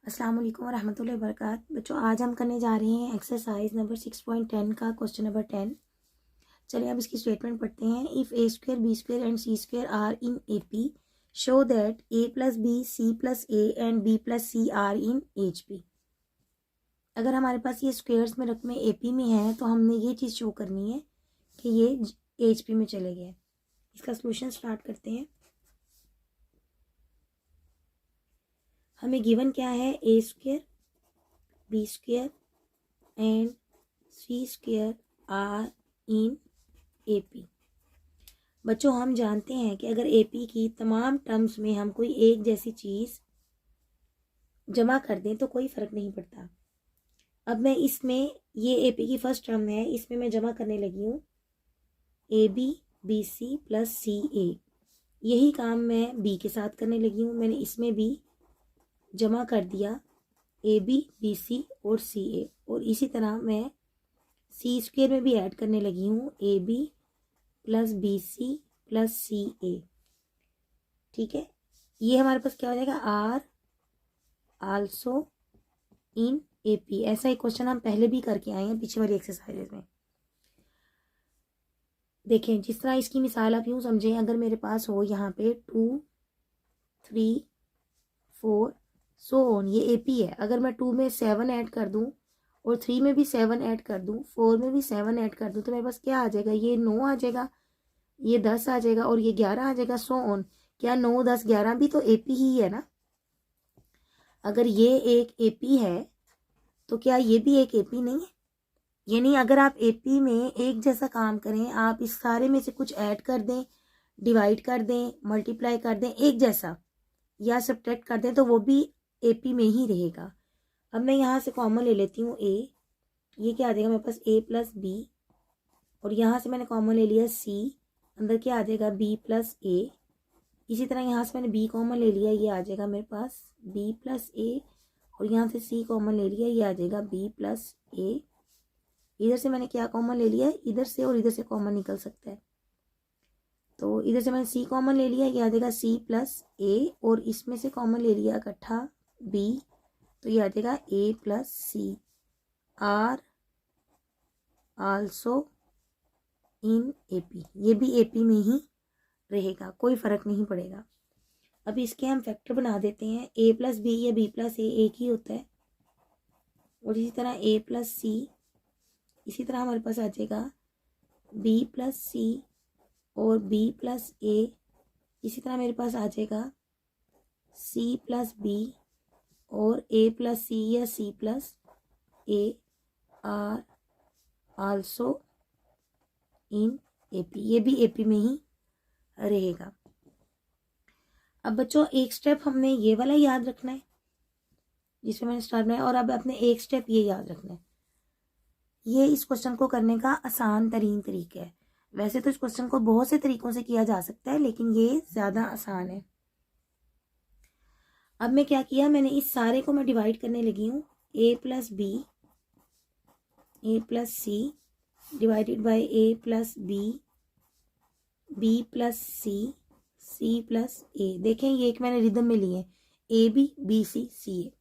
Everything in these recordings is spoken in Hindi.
अस्सलाम वालेकुम वरहमतुल्लाहि वबरकातुहू। बच्चों, आज हम करने जा रहे हैं एक्सरसाइज नंबर 6.10 का क्वेश्चन नंबर 10। चलिए अब इसकी स्टेटमेंट पढ़ते हैं। If a square B square and C square are in A P, show that a plus B C plus a and b plus C are in H P. अगर हमारे पास ये स्क्वेयर्स में रकमें ए पी में है तो हमने ये चीज़ शो करनी है कि ये एच पी में चले गए। इसका सोल्यूशन स्टार्ट करते हैं। हमें गिवन क्या है, A square B square and C square are in A P. बच्चों, हम जानते हैं कि अगर ए पी की तमाम टर्म्स में हम कोई एक जैसी चीज़ जमा कर दें तो कोई फ़र्क नहीं पड़ता। अब मैं इसमें, ये ए पी की फर्स्ट टर्म है, इसमें मैं जमा करने लगी हूँ A B B C plus C A. यही काम मैं बी के साथ करने लगी हूँ। मैंने इसमें भी जमा कर दिया ए बी बी सी और सी ए, और इसी तरह मैं सी स्क्वेयर में भी ऐड करने लगी हूँ A B plus B C plus C A. ठीक है, ये हमारे पास क्या हो जाएगा, are also in A P. ऐसा ही क्वेश्चन हम पहले भी करके आए हैं पीछे वाली एक्सरसाइजेज में। देखें, जिस तरह इसकी मिसाल आप यूँ समझें, अगर मेरे पास हो यहाँ पे 2 3 4 सो ऑन, ये ए पी है। अगर मैं 2 में 7 ऐड कर दूँ और 3 में भी 7 ऐड कर दूँ, 4 में भी 7 ऐड कर दूँ, तो मेरे पास क्या आ जाएगा, ये 9 आ जाएगा, ये 10 आ जाएगा और ये 11 आ जाएगा, सो ऑन। क्या 9 10 11 भी तो एपी ही है ना। अगर ये एक एपी है तो क्या ये भी एक एपी नहीं है? यानी अगर आप एपी में एक जैसा काम करें, आप इस सारे में से कुछ ऐड कर दें, डिवाइड कर दें, मल्टीप्लाई कर दें एक जैसा, या सब्ट्रैक्ट कर दें, तो वो भी एपी में ही रहेगा। अब मैं यहाँ से कॉमन ले लेती हूँ ए, ये क्या आ जाएगा मेरे पास ए प्लस बी, और यहाँ से मैंने कॉमन ले लिया सी, अंदर क्या आ जाएगा बी प्लस ए। इसी तरह यहाँ से मैंने बी कॉमन ले लिया, ये आ जाएगा मेरे पास बी प्लस ए, और यहाँ से सी कॉमन ले लिया, ये आ जाएगा बी प्लस ए। इधर से मैंने क्या कॉमन ले लिया, इधर से और इधर से कॉमन निकल सकता है, तो इधर से मैंने सी कॉमन ले लिया, ये आ जाएगा सी प्लस ए, और इसमें से कॉमन ले लिया इकट्ठा बी, तो ये आ जाएगा A plus C. Are also in A P, ये भी ए पी में ही रहेगा, कोई फ़र्क नहीं पड़ेगा। अब इसके हम फैक्टर बना देते हैं। ए प्लस बी या बी प्लस ए एक ही होता है, और इसी तरह ए प्लस सी, इसी तरह हमारे पास आ जाएगा बी प्लस सी और बी प्लस ए। इसी तरह मेरे पास आ जाएगा सी प्लस बी और ए प्लस सी या c plus a. Are also in A P, ये भी ए पी में ही रहेगा। अब बच्चों, एक स्टेप हमने ये वाला याद रखना है जिसमें मैंने स्टार बनाया, और अब अपने एक स्टेप ये याद रखना है। ये इस क्वेश्चन को करने का आसान तरीन तरीका है। वैसे तो इस क्वेश्चन को बहुत से तरीकों से किया जा सकता है, लेकिन ये ज़्यादा आसान है। अब मैं क्या किया, मैंने इस सारे को मैं डिवाइड करने लगी हूँ A plus B, A plus C divided by A plus B, B plus C, C plus A. देखें, ये एक मैंने रिदम में लिए, A B C C A,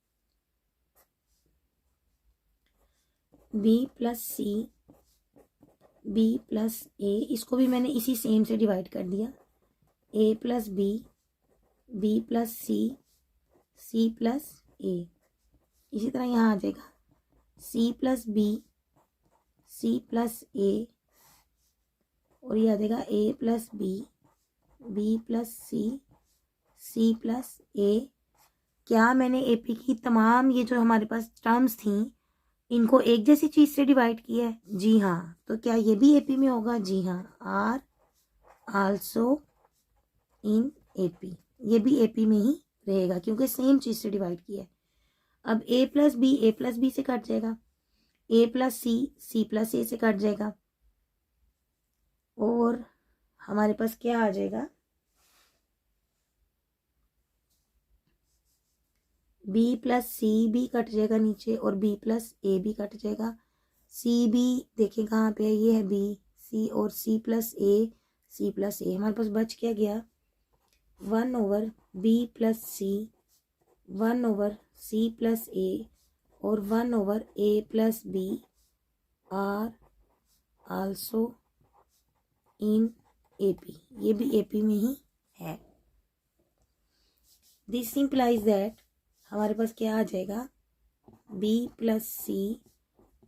B plus C B plus A, इसको भी मैंने इसी सेम से डिवाइड कर दिया, A plus B plus C plus A. इसी तरह यहाँ आ जाएगा C plus B C plus A, और ये आ जाएगा A plus B plus C plus A. क्या मैंने ए पी की तमाम ये जो हमारे पास टर्म्स थी, इनको एक जैसी चीज़ से डिवाइड किया है? जी हाँ। तो क्या ये भी एपी में होगा? जी हाँ। आर आल्सो इन एपी, ये भी एपी में ही रहेगा क्योंकि सेम चीज़ से डिवाइड किया है। अब ए प्लस बी से कट जाएगा, ए प्लस सी प्लस ए से कट जाएगा, और हमारे पास क्या आ जाएगा, बी प्लस सी भी कट जाएगा नीचे, और बी प्लस ए भी कट जाएगा। सी बी देखें कहाँ पे है, ये है बी सी, और सी प्लस ए। हमारे पास बच क्या गया, 1/b plus C 1/c C plus A और 1/a+b are also in AP, ये भी AP में ही है। दिस इम्प्लाइज दैट हमारे पास क्या आ जाएगा, B plus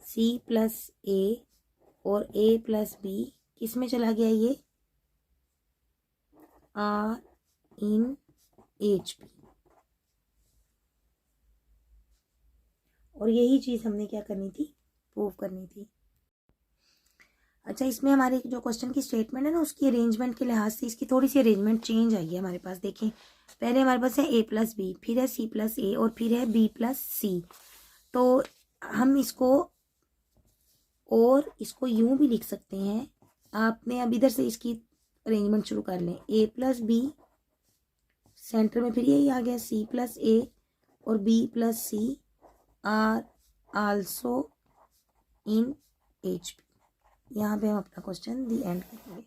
C plus A और A प्लस B किस में चला गया, ये R इन HP। और यही चीज़ हमने क्या करनी थी, प्रूव करनी थी। अच्छा, इसमें हमारे जो क्वेश्चन की स्टेटमेंट है ना, उसकी अरेंजमेंट के लिहाज से इसकी थोड़ी सी अरेंजमेंट चेंज आई है हमारे पास। देखें, पहले हमारे पास है A+B, फिर है C+A और फिर है B+C। तो हम इसको यूं भी लिख सकते हैं। आपने अब इधर से इसकी अरेंजमेंट शुरू कर लें। A+B सेंटर में फिर यही आ गया, C+A और B+C are also in HP। यहाँ पे हम अपना क्वेश्चन दी एंड करेंगे।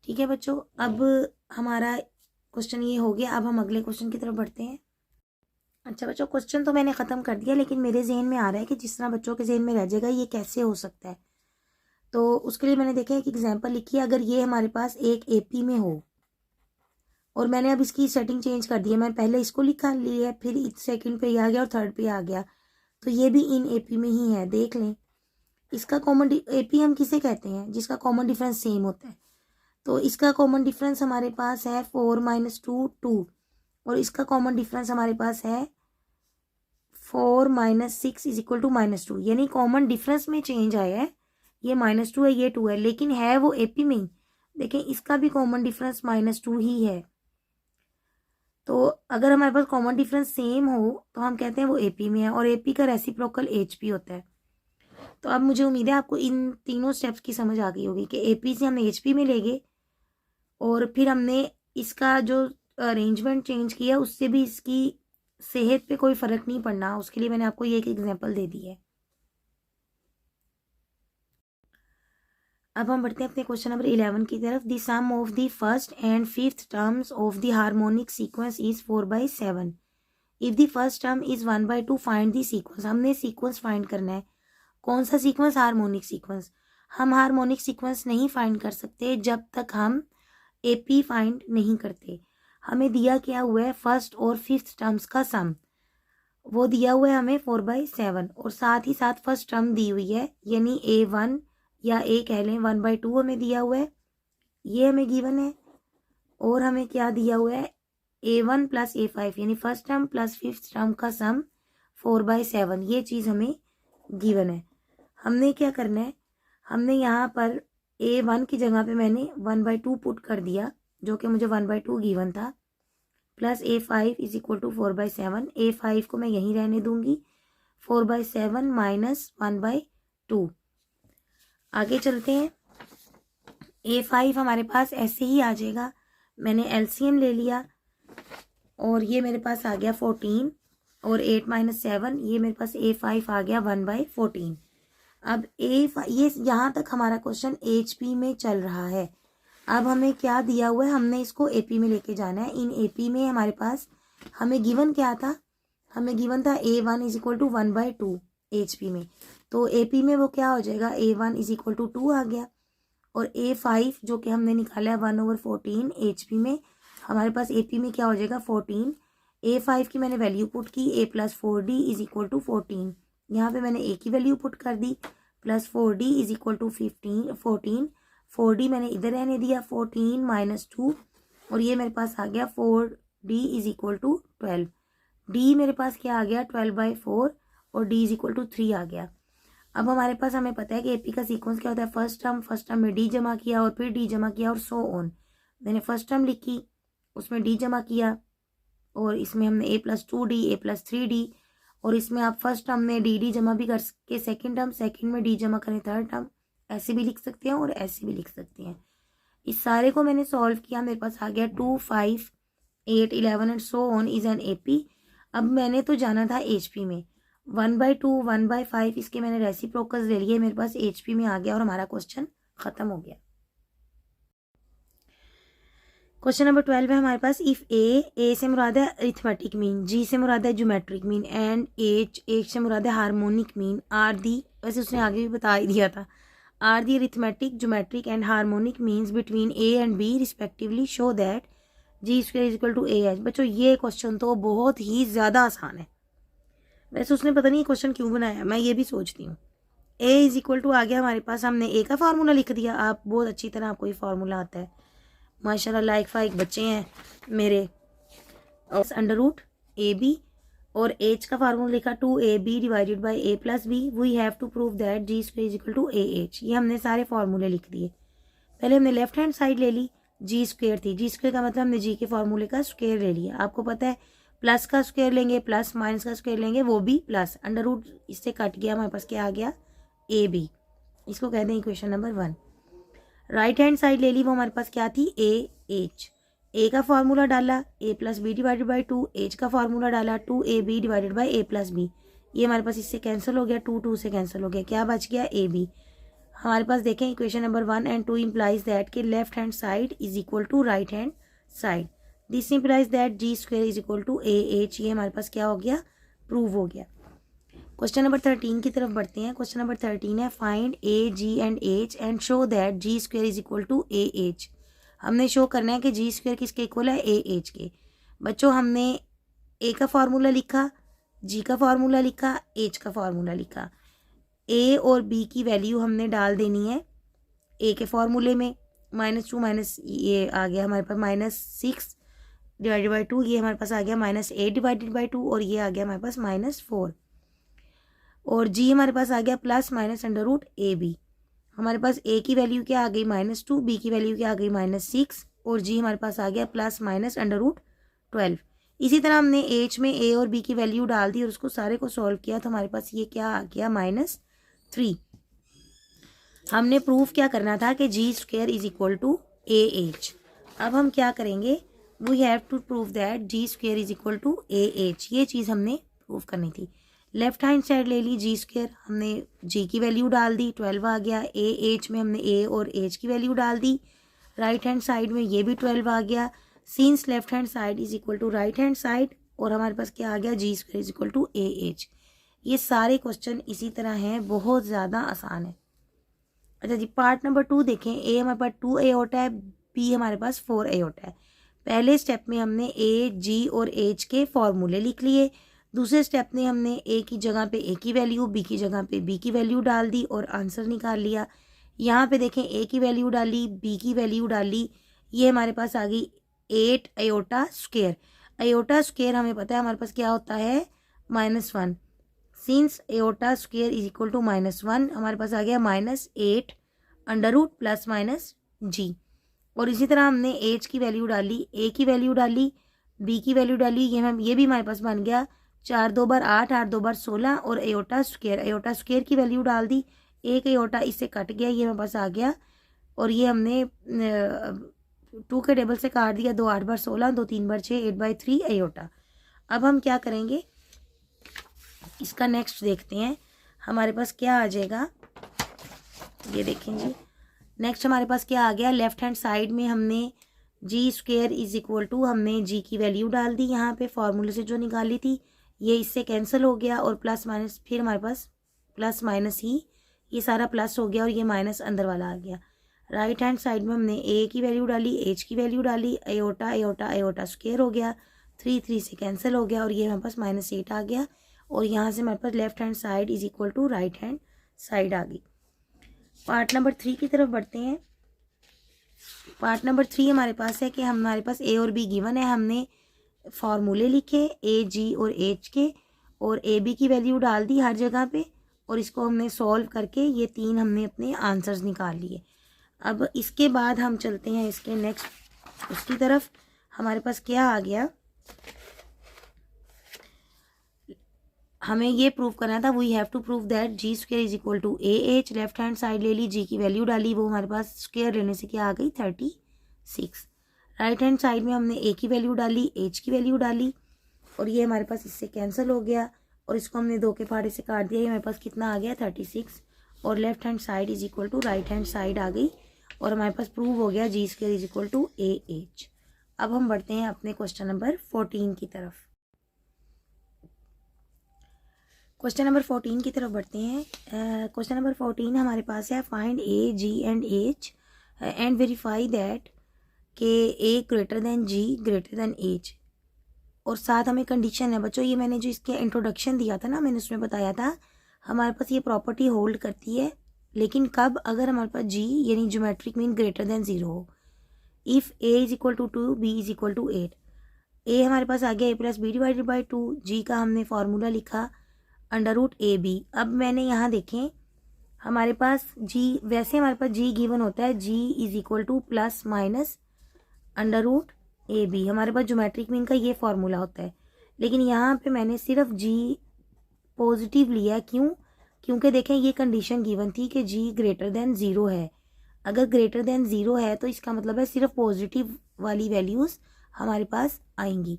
ठीक है बच्चों, अब हमारा क्वेश्चन ये हो गया। अब हम अगले क्वेश्चन की तरफ बढ़ते हैं। अच्छा बच्चों, क्वेश्चन तो मैंने ख़त्म कर दिया, लेकिन मेरे जहन में आ रहा है कि जिस तरह बच्चों के जहन में रह जाएगा ये कैसे हो सकता है। तो उसके लिए मैंने देखा एक एग्जाम्पल लिखी है। अगर ये हमारे पास एक AP में हो और मैंने अब इसकी सेटिंग चेंज कर दी है, मैं पहले इसको लिखा लिया, फिर सेकंड पे आ गया और थर्ड पे आ गया, तो ये भी इन AP में ही है। देख लें, इसका कॉमन AP हम किसे कहते हैं, जिसका कॉमन डिफरेंस सेम होता है। तो इसका कॉमन डिफरेंस हमारे पास है 4 - 2 2 और इसका कॉमन डिफरेंस हमारे पास है 4 - 6 = -2, यानी कॉमन डिफरेंस में चेंज आया है। ये -2 है, ये 2 है, लेकिन है वो AP में ही। देखें, इसका भी कॉमन डिफरेंस -2 ही है। तो अगर हमारे पास कॉमन डिफरेंस सेम हो तो हम कहते हैं वो AP में है, और AP का रेसिप्रोकल HP होता है। तो अब मुझे उम्मीद है आपको इन तीनों स्टेप्स की समझ आ गई होगी कि AP से हम HP में ले गए और फिर हमने इसका जो अरेंजमेंट चेंज किया उससे भी इसकी सेहत पे कोई फ़र्क नहीं पड़ना। उसके लिए मैंने आपको ये एक एग्जांपल दे दी है। अब हम बढ़ते हैं अपने क्वेश्चन नंबर 11 की तरफ। The sum of the first and fifth terms of the harmonic sequence is 4/7। If the first term is 1/2 find the sequence. हमने सीक्वेंस फाइंड करना है। कौन सा सीक्वेंस, हार्मोनिक सीक्वेंस। हम हार्मोनिक सीक्वेंस नहीं फाइंड कर सकते जब तक हम AP फाइंड नहीं करते। हमें दिया क्या हुआ है, फर्स्ट और फिफ्थ टर्म्स का सम, वो दिया हुआ है हमें 4/7, और साथ ही साथ फर्स्ट टर्म दी हुई है, यानी A1 या A कह लें 1/2 हमें दिया हुआ है, ये हमें गिवन है। और हमें क्या दिया हुआ है, A1 + A5 यानी first term plus fifth term का सम 4/7, ये चीज़ हमें गिवन है। हमने क्या करना है, हमने यहाँ पर A1 की जगह पे मैंने 1/2 पुट कर दिया, जो कि मुझे 1/2 गिवन था, प्लस A5 = 4/7। A5 को मैं यहीं रहने दूंगी, 4/7 - 1/2। आगे चलते हैं। A5 हमारे पास ऐसे ही आ जाएगा, मैंने LCM ले लिया और ये मेरे पास आ गया 14, और 8 - 7, ये मेरे पास A5 आ गया 1/14। अब A5, ये यहाँ तक हमारा क्वेश्चन HP में चल रहा है। अब हमें क्या दिया हुआ है, हमने इसको AP में लेके जाना है। इन AP में हमारे पास हमें गिवन क्या था, हमें गिवन था A1 = 1/2 HP में। तो AP में वो क्या हो जाएगा, A1 = 2 आ गया, और A5 जो कि हमने निकाला है 1/14 HP में, हमारे पास AP में क्या हो जाएगा 14। A5 की मैंने वैल्यू पुट की, A + 4D = 14, यहाँ पे मैंने A की वैल्यू पुट कर दी, प्लस 4D = 14। 4D मैंने इधर रहने दिया, 14 - 2, और ये मेरे पास आ गया 4D = 12। D मेरे पास क्या आ गया, 12/4, और D = 3 आ गया। अब हमारे पास, हमें पता है कि AP का सीक्वेंस क्या होता है, फर्स्ट टर्म में D जमा किया और फिर D जमा किया और सो ऑन। मैंने फर्स्ट टर्म लिखी, उसमें D जमा किया, और इसमें हमने A + 2D, A + 3D, और इसमें आप फर्स्ट टर्म में DD जमा भी कर के सेकंड में D जमा करें थर्ड टर्म, ऐसे भी लिख सकते हैं और ऐसे भी लिख सकते हैं। इस सारे को मैंने सॉल्व किया, मेरे पास आ गया 2, 5, 8, 11 and so on is an AP। अब मैंने तो जाना था HP में, 1/2, 1/5 इसके मैंने रेसिप्रोकल्स ले लिए, मेरे पास HP में आ गया और हमारा क्वेश्चन खत्म हो गया। क्वेश्चन नंबर 12 है हमारे पास, इफ ए से मुराद है अरिथमेटिक मीन, जी से मुराद है ज्योमेट्रिक मीन, एंड एच से मुराद है हार्मोनिक मीन, आर दी, वैसे उसने आगे भी बता ही दिया था, are the arithmetic geometric and harmonic means between a and b respectively, show that G square is equal to A H. बच्चों ये क्वेश्चन तो बहुत ही ज़्यादा आसान है, वैसे उसने पता नहीं क्वेश्चन क्यों बनाया, मैं ये भी सोचती हूँ। ए इज इक्वल टू आ गया हमारे पास, हमने ए का फार्मूला लिख दिया, आप बहुत अच्छी तरह आपको ये फार्मूला आता है माशाल्लाह, लाइक फाइक बच्चे हैं मेरे। और अंडर रूट ए बी और एच का फार्मूला लिखा 2ab divided by a plus b, we have to prove that G square is equal to A H. ये हमने सारे फार्मूले लिख दिए। पहले हमने लेफ्ट हैंड साइड ले ली, जी स्क्वायर थी, जी स्क्वायर का मतलब हमने जी के फार्मूले का स्क्वायर ले लिया। आपको पता है प्लस का स्क्वायर लेंगे प्लस, माइनस का स्क्वायर लेंगे वो भी प्लस, अंडर रूट इससे कट गया, हमारे पास क्या आ गया ए बी, इसको कहते हैं equation number 1। Right hand side ले ली, वो हमारे पास क्या थी ए एच, ए का फार्मूला डाला A plus B divided by 2, H का फार्मूला डाला 2ab divided by A plus B, ये हमारे पास इससे कैंसिल हो गया, 2 से कैंसिल हो गया, क्या बच गया ए बी। हमारे पास देखें equation number 1 and 2 implies that कि left hand side is equal to right hand side, this implies that G square is equal to A H, ये हमारे पास क्या हो गया, प्रूव हो गया। क्वेश्चन नंबर 13 की तरफ बढ़ते हैं। क्वेश्चन नंबर 13 है, find A G and H and show that G square is equal to A H. हमने शो करना है कि जी स्क्वायर किसके इक्वल है, ए एच के। बच्चों हमने ए का फार्मूला लिखा, जी का फार्मूला लिखा, एच का फार्मूला लिखा, ए और बी की वैल्यू हमने डाल देनी है ए के फार्मूले में, -2 माइनस ये आ गया हमारे पास -6 डिवाइडेड बाई 2, ये हमारे पास आ गया -8 डिवाइडेड बाई 2, और ये आ गया हमारे पास -4, और जी हमारे पास आ गया plus minus under root A B. हमारे पास ए की वैल्यू क्या आ गई -2, बी की वैल्यू क्या आ गई -6, और जी हमारे पास आ गया प्लस माइनस अंडर रूट 12। इसी तरह हमने एच में ए और बी की वैल्यू डाल दी और उसको सारे को सॉल्व किया, तो हमारे पास ये क्या आ गया -3। हमने प्रूफ क्या करना था कि G square is equal to A H. अब हम क्या करेंगे, we have to prove that G square is equal to A H, ये चीज़ हमने प्रूव करनी थी। लेफ्ट हैंड साइड ले ली जी स्क्वायर, हमने जी की वैल्यू डाल दी 12 आ गया, ए एच में हमने ए और एच की वैल्यू डाल दी, राइट हैंड साइड में ये भी 12 आ गया, since left hand side is equal to right hand side, और हमारे पास क्या आ गया G square is equal to A H. ये सारे क्वेश्चन इसी तरह हैं, बहुत ज़्यादा आसान है। अच्छा जी, पार्ट नंबर 2 देखें। ए हमारे पास 2a होता है, बी हमारे पास 4a होता है। पहले स्टेप में हमने ए जी और एच के फॉर्मूले लिख लिए, दूसरे स्टेप में हमने ए की जगह पे ए की वैल्यू, बी की जगह पे बी की वैल्यू डाल दी और आंसर निकाल लिया। यहाँ पे देखें ए की वैल्यू डाली, बी की वैल्यू डाली, ये हमारे पास आ गई 8 आयोटा स्क्वायर। आयोटा स्क्वायर हमें पता है हमारे पास क्या होता है -1, since iota square is equal to -1, हमारे पास आ गया -8 under root plus minus G. और इसी तरह हमने एच की वैल्यू डाली, ए की वैल्यू डाली, बी की वैल्यू डाली, ये भी हमारे पास बन गया 4 2 बार 8, 8 2 बार 16, और आयोटा स्क्वायर की वैल्यू डाल दी, एक आयोटा इससे कट गया, ये हमारे पास आ गया, और ये हमने 2 के टेबल से काट दिया, 2 8 बार 16, 2 3 बार 6, 8/3 आयोटा। अब हम क्या करेंगे, इसका नेक्स्ट देखते हैं हमारे पास क्या आ जाएगा, ये देखेंगे नेक्स्ट हमारे पास क्या आ गया। लेफ्ट हैंड साइड में हमने जी स्क्वायर इज इक्वल टू, हमने जी की वैल्यू डाल दी यहाँ पे फॉर्मूले से जो निकाली थी, ये इससे कैंसिल हो गया, और प्लस माइनस फिर हमारे पास प्लस माइनस ही, ये सारा प्लस हो गया और ये माइनस अंदर वाला आ गया। राइट हैंड साइड में हमने ए की वैल्यू डाली, एच की वैल्यू डाली, आयोटा आयोटा आयोटा स्क्वायर हो गया, 3 3 से कैंसिल हो गया, और ये हमारे पास -8 आ गया, और यहाँ से हमारे पास left hand side is equal to right hand side आ गई। पार्ट नंबर 3 की तरफ बढ़ते हैं। पार्ट नंबर 3 हमारे पास है कि हमारे पास ए और बी गिवन है, हमने फार्मूले लिखे ए जी और एच के, और ए बी की वैल्यू डाल दी हर जगह पे, और इसको हमने सॉल्व करके ये 3 हमने अपने आंसर्स निकाल लिए। अब इसके बाद हम चलते हैं इसके नेक्स्ट उसकी तरफ। हमारे पास क्या आ गया, हमें ये प्रूव करना था, we have to prove that G square is equal to A H. Left hand side ले ली, जी की वैल्यू डाली, वो हमारे पास स्क्वायर लेने से क्या आ गई 36। राइट हैंड साइड में हमने ए की वैल्यू डाली, एच की वैल्यू डाली, और ये हमारे पास इससे कैंसिल हो गया, और इसको हमने 2 के फाड़े से काट दिया, ये हमारे पास कितना आ गया 36, और left hand side is equal to right hand side आ गई, और हमारे पास प्रूव हो गया G square is equal to A H. अब हम बढ़ते हैं अपने क्वेश्चन नंबर 14 की तरफ। क्वेश्चन नंबर 14 की तरफ बढ़ते हैं। क्वेश्चन नंबर 14 हमारे पास है, find A, G and H and verify that के A greater than G greater than H. और साथ हमें कंडीशन है बच्चों, ये मैंने जो इसके इंट्रोडक्शन दिया था ना, मैंने उसमें बताया था हमारे पास ये प्रॉपर्टी होल्ड करती है, लेकिन कब? अगर हमारे पास जी यानी ज्योमेट्रिक मीन ग्रेटर देन 0 हो। If a is equal to 2, b is equal to 8। A हमारे पास आ गया a plus B divided by 2, G का हमने फार्मूला लिखा अंडर रूट ए बी। अब मैंने यहाँ देखें हमारे पास जी, वैसे हमारे पास जी गिवन होता है G is equal to plus minus under root A B, हमारे पास ज्योमेट्रिक मीन का ये फार्मूला होता है। लेकिन यहाँ पे मैंने सिर्फ जी पॉजिटिव लिया। क्यों? क्योंकि देखें ये कंडीशन गिवन थी कि जी ग्रेटर देन 0 है। अगर ग्रेटर देन 0 है तो इसका मतलब है सिर्फ पॉजिटिव वाली वैल्यूज़ हमारे पास आएंगी।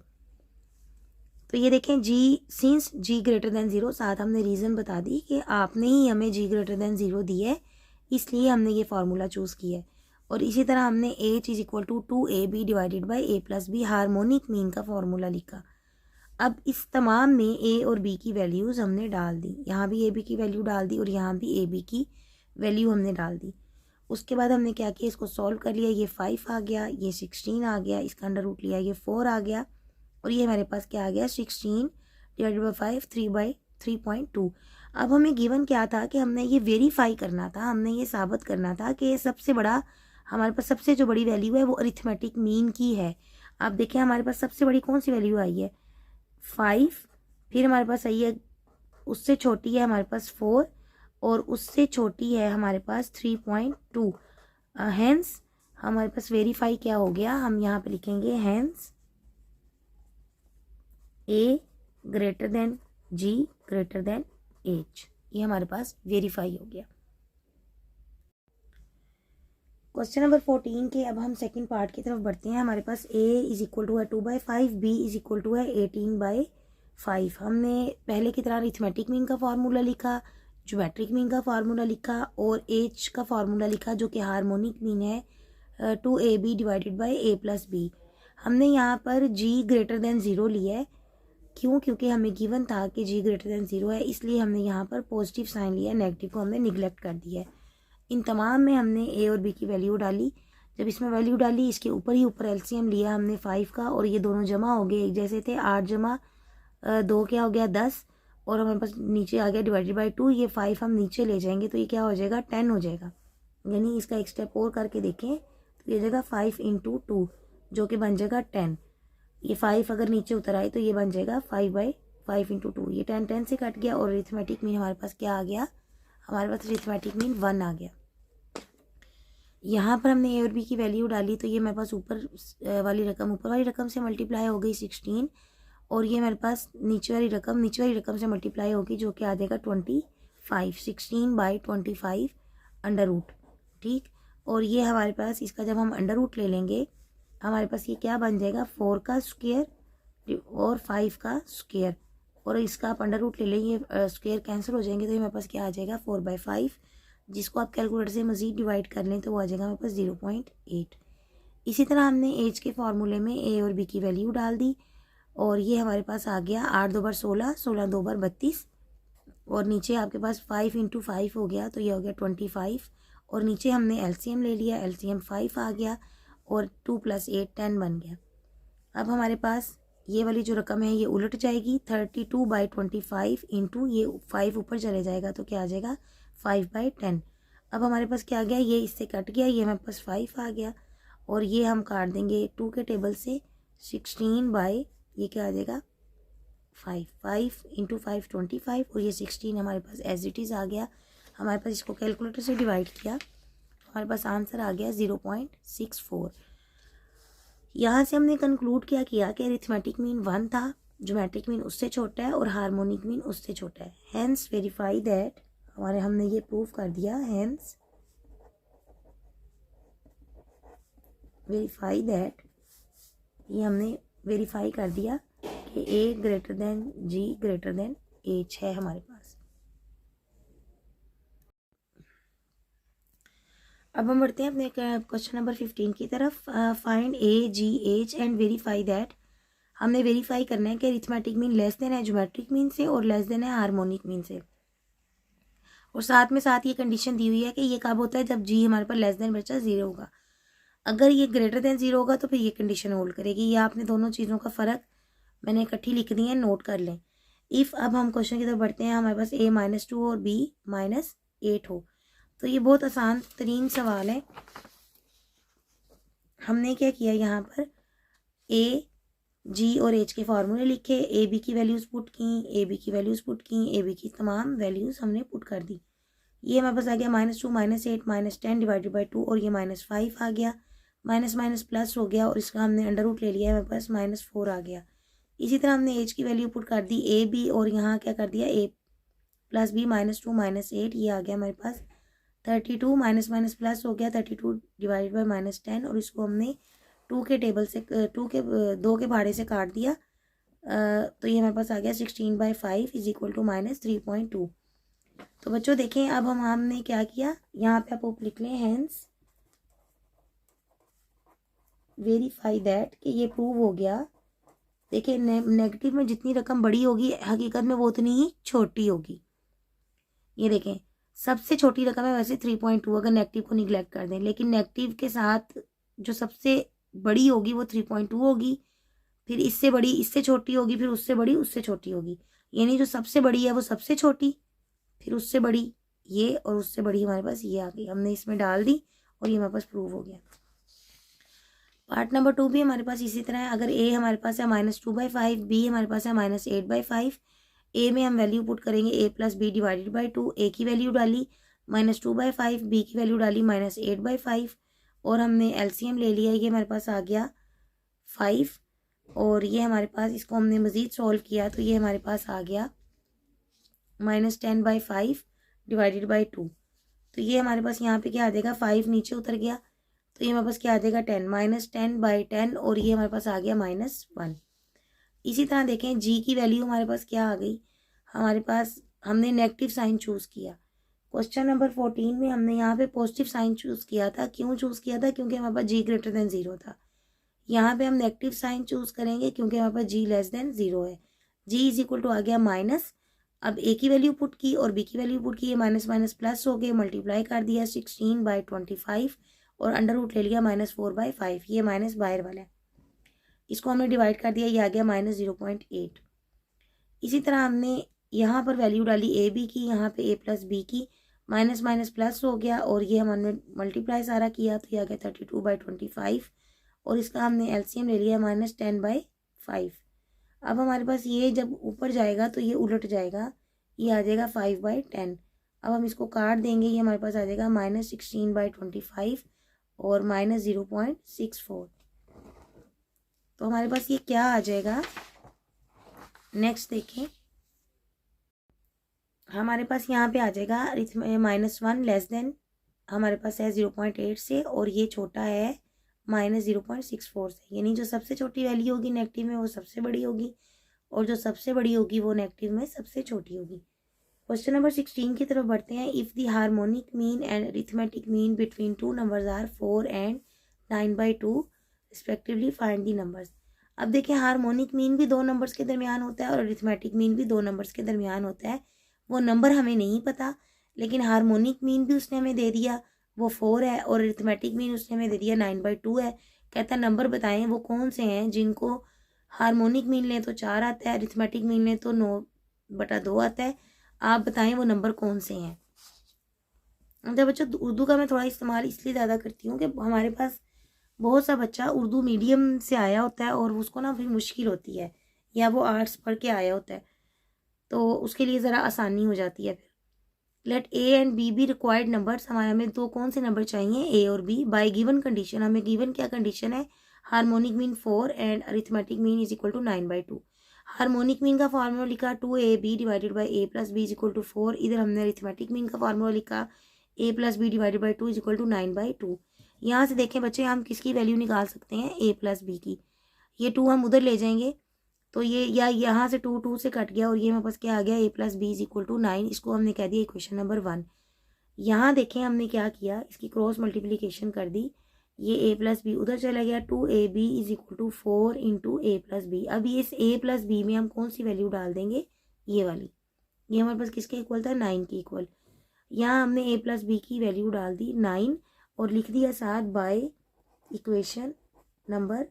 तो ये देखें जी, सिंस जी ग्रेटर देन 0, साथ हमने रीज़न बता दी कि आपने ही हमें जी ग्रेटर देन 0 दी है, इसलिए हमने ये फार्मूला चूज़ किया है। और इसी तरह हमने H is equal to 2ab divided by A plus b harmonic mean का फार्मूला लिखा। अब इस तमाम में ए और बी की वैल्यूज़ हमने डाल दी, यहाँ भी ए बी की वैल्यू डाल दी और यहाँ भी ए बी की वैल्यू हमने डाल दी। उसके बाद हमने क्या किया, इसको सॉल्व कर लिया। ये 5 आ गया, ये 16 आ गया, इसका अंडर रूट लिया, ये 4 आ गया और ये हमारे पास क्या आ गया 16 डिवाइडेड बाई 5 3/3.2। अब हमें गिवन क्या था कि हमने ये वेरीफाई करना था, हमने ये साबित करना था कि सबसे बड़ा हमारे पास सबसे जो बड़ी वैल्यू है वो अरिथमेटिक मीन की है। आप देखें हमारे पास सबसे बड़ी कौन सी वैल्यू आई है 5, फिर हमारे पास आई है, उससे छोटी है हमारे पास 4 और उससे छोटी है हमारे पास 3.2। हैंस हमारे पास वेरीफाई क्या हो गया, हम यहाँ पे लिखेंगे hence A greater than G greater than H, ये हमारे पास वेरीफाई हो गया। क्वेश्चन नंबर 14 के अब हम सेकंड पार्ट की तरफ बढ़ते हैं। हमारे पास a इज इक्वल टू है 2/5, b इज इक्वल टू है 18/5। हमने पहले की तरह अरिथमेटिक मीन का फार्मूला लिखा, ज्योमेट्रिक मीन का फार्मूला लिखा और h का फार्मूला लिखा जो कि हार्मोनिक मीन है 2ab divided by a plus b. हमने यहाँ पर g ग्रेटर देन 0 लिया है। क्यों? क्योंकि हमें गिवन था कि g ग्रेटर देन 0 है, इसलिए हमने यहाँ पर पॉजिटिव साइन लिया, नेगेटिव को हमने निगलेक्ट कर दिया है। इन तमाम में हमने ए और बी की वैल्यू डाली। जब इसमें वैल्यू डाली, इसके ऊपर ही ऊपर एलसीएम लिया हमने 5 का और ये दोनों जमा हो गए, एक जैसे थे। 8 जमा 2 क्या हो गया 10 और हमारे पास नीचे आ गया डिवाइडेड बाई 2। ये 5 हम नीचे ले जाएंगे तो ये क्या हो जाएगा 10 हो जाएगा। यानी इसका एक स्टेप और करके देखें तो ये जाएगा 5 × 2 जो कि बन जाएगा 10। ये 5 अगर नीचे उतर आए तो ये बन जाएगा 5/5 × 2। ये 10 से कट गया और अरिथमेटिक मीन हमारे पास क्या आ गया, हमारे पास अरिथमेटिक मीन 1 आ गया। यहाँ पर हमने ए और बी की वैल्यू डाली तो ये मेरे पास ऊपर वाली रकम से मल्टीप्लाई हो गई 16 और ये मेरे पास नीचे वाली रकम से मल्टीप्लाई होगी जो कि आ जाएगा 25। 16/25 अंडर रूट, ठीक। और ये हमारे पास इसका जब हम अंडर रूट ले लेंगे हमारे पास ये क्या बन जाएगा 4 का स्क्वायर और 5 का स्क्वायर और इसका आप अंडर रूट ले लेंगे, स्क्वायर कैंसिल हो जाएंगे तो ये मेरे पास क्या आ जाएगा 4/5, जिसको आप कैलकुलेटर से मज़ीद डिवाइड कर लें तो वो आ जाएगा मेरे पास 0.8। इसी तरह हमने एच के फार्मूले में ए और बी की वैल्यू डाल दी और ये हमारे पास आ गया 8 2 बार 16, 16 2 बार 32 और नीचे आपके पास 5 × 5 हो गया तो ये हो गया 25 और नीचे हमने एलसीएम ले लिया, एलसीएम 5 आ गया और 2 + 8 10 बन गया। अब हमारे पास ये वाली जो रकम है ये उलट जाएगी, 32/25 इंटू ये 5 ऊपर चले जाएगा तो क्या आ जाएगा 5/10। अब हमारे पास क्या आ गया, ये इससे कट गया, ये हमारे पास 5 आ गया और ये हम काट देंगे 2 के टेबल से 16 ये क्या आ जाएगा 5 × 5 25 और ये 16 हमारे पास एज इट इज़ आ गया। हमारे पास इसको कैलकुलेटर से डिवाइड किया, हमारे पास आंसर आ गया 0.64। यहाँ से हमने कंक्लूड क्या किया कि अरिथमेटिक मीन 1 था, ज्योमेट्रिक मीन उससे छोटा है और हार्मोनिक मीन उससे छोटा है। हैंस वेरीफाई दैट, हमने ये प्रूव कर दिया, हैंस वेरीफाई दैट, ये हमने वेरीफाई कर दिया कि ए greater than G greater than H है हमारे पास। अब हम बढ़ते हैं अपने क्वेश्चन नंबर 15 की तरफ। Find A ji H and verify that. हमने वेरीफाई करना है कि अरिथमेटिक मीन लेस देन है ज्योमेट्रिक मीन से और लेस देन है हार्मोनिक मीन से। और साथ ये कंडीशन दी हुई है कि ये कब होता है, जब जी हमारे पास लेस देन बचा 0 होगा। अगर ये ग्रेटर देन 0 होगा तो फिर ये कंडीशन होल्ड करेगी। ये आपने दोनों चीज़ों का फ़र्क मैंने इकट्ठी लिख दी है, नोट कर लें। इफ़ अब हम क्वेश्चन की तरफ बढ़ते हैं, हमारे पास a-2 और b-8 हो। तो ये बहुत आसान तरीन सवाल है। हमने क्या किया, यहाँ पर ए जी और एच के फार्मूले लिखे, ए बी की वैल्यूज़ पुट की, ए बी की वैल्यूज़ पुट की, ए बी की तमाम वैल्यूज़ हमने पुट कर दी। ये हमारे पास आ गया -2 -8 -10 डिवाइडेड बाई 2 और ये -5 आ गया। माइनस माइनस प्लस हो गया और इसका हमने अंडर रूट ले लिया, हमारे पास -4 आ गया। इसी तरह हमने एच की वैल्यू पुट कर दी ए बी और यहाँ क्या कर दिया a प्लस बी -2 -8, ये आ गया हमारे पास 32 माइनस माइनस प्लस हो गया 32 डिवाइडेड बाई -10 और इसको हमने 2 के टेबल से 2 के भाड़े से काट दिया। तो ये हमारे पास आ गया 16/5 इज इक्वल टू -3.2। तो बच्चों देखें, अब हमने क्या किया, यहाँ पे आप लिख लें हैंस वेरीफाई दैट कि ये प्रूव हो गया। देखिए नेगेटिव में जितनी रकम बड़ी होगी हकीकत में वो उतनी ही छोटी होगी। ये देखें सबसे छोटी रकम है वैसे 3.2 अगर नेगेटिव को निगलेक्ट कर दें, लेकिन नेगेटिव के साथ जो सबसे बड़ी होगी वो 3.2 होगी, फिर इससे बड़ी इससे छोटी होगी, फिर उससे बड़ी उससे छोटी होगी। यानी जो सबसे बड़ी है वो सबसे छोटी, फिर उससे बड़ी ये और उससे बड़ी हमारे पास ये आ गई। हमने इसमें डाल दी और ये हमारे पास प्रूव हो गया। पार्ट नंबर 2 भी हमारे पास इसी तरह है। अगर ए हमारे पास है -2/5, बी हमारे पास है -8/5। ए में हम वैल्यू पुट करेंगे a plus B divided by 2। A की वैल्यू डाली -2/5, बी की वैल्यू डाली -8/5 और हमने एलसीएम ले लिया। ये हमारे पास आ गया 5 और ये हमारे पास, इसको हमने मज़ीद सॉल्व किया तो ये हमारे पास आ गया -10/5 डिवाइडेड बाई 2। तो ये हमारे पास यहाँ पे क्या आ जाएगा, 5 नीचे उतर गया तो ये हमारे पास क्या आ जाएगा 10 -10/10 और ये हमारे पास आ गया -1। इसी तरह देखें जी की वैल्यू हमारे पास क्या आ गई, हमारे पास हमने नेगेटिव साइन चूज़ किया। क्वेश्चन नंबर 14 में हमने यहाँ पे पॉजिटिव साइन चूज़ किया था। क्यों चूज़ किया था, क्योंकि हमारे पास जी ग्रेटर देन 0 था। यहाँ पे हम नेगेटिव साइन चूज़ करेंगे क्योंकि हमारे पास जी लेस देन 0 है। जी इज इक्वल टू आ गया माइनस, अब ए की वैल्यू पुट की और बी की वैल्यू पुट की, ये माइनस माइनस प्लस हो गए, मल्टीप्लाई कर दिया 16/25 और अंडर रूट ले लिया -4/5। ये माइनस बाहर वाला है, इसको हमने डिवाइड कर दिया, ये आ गया -0.8। इसी तरह हमने यहाँ पर वैल्यू डाली ए बी की, यहाँ पे a प्लस बी की, माइनस माइनस प्लस हो गया और ये हमने मल्टीप्लाई सारा किया तो ये आ गया 32/25 और इसका हमने एलसीएम ले लिया -10/5। अब हमारे पास ये जब ऊपर जाएगा तो ये उलट जाएगा, ये आ जाएगा 5/10। अब हम इसको काट देंगे, ये हमारे पास आ जाएगा -16/25 और -0.64। तो हमारे पास ये क्या आ जाएगा, नेक्स्ट देखें, हमारे पास यहाँ पे आ जाएगा -1 लेस देन हमारे पास है 0.8 से और ये छोटा है -0.64 से। यानी जो सबसे छोटी वैल्यू होगी नेगेटिव में वो सबसे बड़ी होगी और जो सबसे बड़ी होगी वो नेगेटिव में सबसे छोटी होगी। क्वेश्चन नंबर 16 की तरफ बढ़ते हैं। If the harmonic mean and arithmetic mean between two numbers are 4 and 9/2 respectively find the numbers. अब देखिए हार्मोनिक मीन भी 2 नंबर्स के दरमियान होता है और अरिथमेटिक मीन भी 2 नंबर्स के दरमियान होता है। वो नंबर हमें नहीं पता, लेकिन हार्मोनिक मीन भी उसने हमें दे दिया, वो 4 है और अरिथमेटिक मीन उसने हमें दे दिया 9/2 है। कहता है नंबर बताएं वो कौन से हैं जिनको हार्मोनिक मीन लें तो 4 आता है, अरिथमेटिक मीन लें तो 9/2 आता है। आप बताएं वो नंबर कौन से हैं। तो बच्चों उर्दू का मैं थोड़ा इस्तेमाल इसलिए ज़्यादा करती हूँ कि हमारे पास बहुत सा बच्चा उर्दू मीडियम से आया होता है और उसको ना फिर मुश्किल होती है, या वो आर्ट्स पढ़ के आया होता है तो उसके लिए ज़रा आसानी हो जाती है। फिर let a and b be required numbers, हमारे हमें दो कौन से नंबर चाहिए, ए और बी, बाय गिवन कंडीशन। हमें गिवन क्या कंडीशन है, harmonic mean 4 and arithmetic mean is equal to 9/2। Harmonic mean का फार्मूला लिखा 2ab divided by a plus B is equal to 4। इधर हमने अरिथमेटिक मीन का फार्मूला लिखा a plus B divided by 2 is equal to 9/2। यहाँ से देखें बच्चे हम किसकी वैल्यू निकाल सकते हैं, a प्लस बी की। ये 2 हम उधर ले जाएंगे तो ये या यहाँ से 2 से कट गया और ये मेरे पास क्या आ गया, a plus B is equal to 9। इसको हमने कह दिया इक्वेशन नंबर 1। यहाँ देखें हमने क्या किया, इसकी क्रॉस मल्टीप्लिकेशन कर दी, ये a प्लस बी उधर चला गया, 2ab is equal to 4 into a plus b. अब ये इस a प्लस बी में हम कौन सी वैल्यू डाल देंगे, ये वाली, ये हमारे पास किसके इक्वल था, 9 के इक्वल। यहाँ हमने a प्लस बी की वैल्यू डाल दी 9 और लिख दिया साथ बाय इक्वेशन नंबर